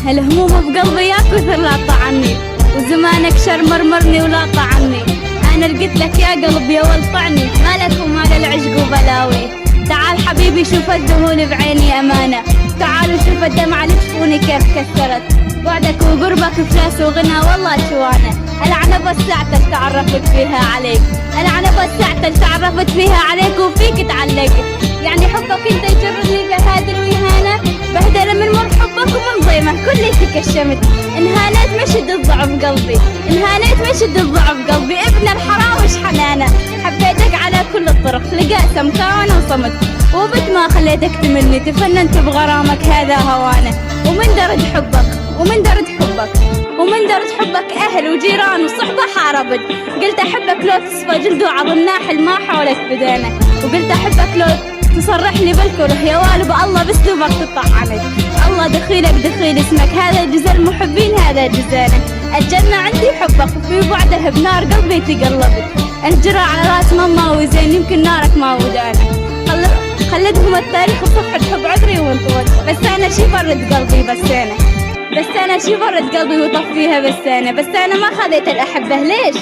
الهموم بقلبي يا كثر لا طعني، وزمانك شرمرمرني ولا طعني. انا لقيت لك يا قلبي يا ولطعني، مالك ومال العشق وبلاوي. تعال حبيبي شوف الذهول بعيني امانه، تعالوا شوف الدمعة اللي تشوفوني كيف كسرت. بعدك وقربك فلاس وغنى والله شوانه. العنبة الساعة اللي تعرفت فيها عليك، العنبة الساعة اللي تعرفت فيها عليك وفيك تعلق. يعني حبك انت يجرني بهادر وإهانة، بهدل من مر حبك ومن ضيمه كلي تكشمت. انهانيت مشد الضعف قلبي، انهانيت مشد الضعف قلبي. ابن الحرام وش حنانه، حبيتك على كل الطرق لقيت سمكان وصمت. وبت ما خليتك تملني، تفننت بغرامك هذا هوانه. ومن درد حبك ومن درد حبك ومن درد حبك أهل وجيران وصحبة حاربت. قلت أحبك لو تصفى جلد وعظم ناحل ما حولك بدانه، وقلت أحبك لو تصرحني بالكره يا والب الله باسلوبك تطعنت. الله دخيلك دخيل اسمك، هذا جزء المحبين هذا جزانه. الجنة عندي حبك وفي بعده بنار قلبي تقلبت. الجرى على راس ماما وزين يمكن نارك ما ودانه. خلدهم التاريخ وصفحة حب عذري وانطوت. بس أنا شي برد قلبي بس أنا شي برد قلبي وطفيها. بس أنا ما خذيت الأحبة ليش؟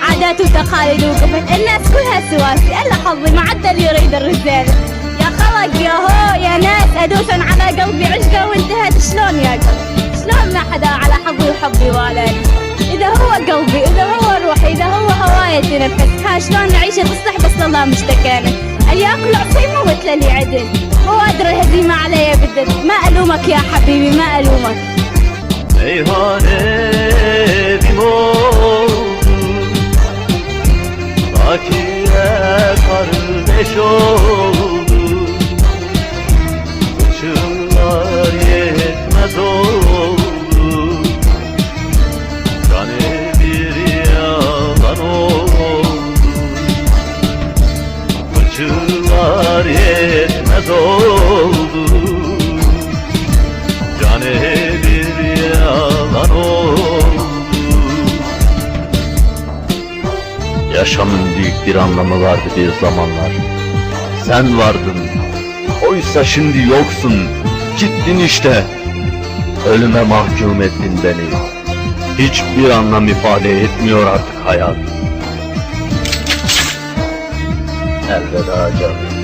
عادات وتقاليد وقفت الناس كلها سواسي، إلا حظي ما عدى اللي يريد الرسالة. يا خلق يا هو يا ناس أدوس على قلبي عشقه وانتهت. شلون يا قلبي شلون ما حدا على حظي وحبي والاني؟ إذا هو قلبي إذا هو روحي إذا هو هواية تنفس، ها شلون نعيشه تصلح بس الله مشتكانا. اللي ياكل عصي موت للي عدل، هو أدري الهزيمة علي بدت. ما ألومك يا حبيبي ما ألومك. Meyhanedim oldu, Zakire kardeş oldu. Kıçımlar yetmez oldu, Canı bir yalan oldu. Kıçımlar yetmez oldu, Canı bir yalan oldu. Yaşamın büyük bir anlamı vardı bir zamanlar. Sen vardın, oysa şimdi yoksun. Gittin işte, ölüme mahkum ettin beni. Hiçbir anlam ifade etmiyor artık hayat. Elveda canım.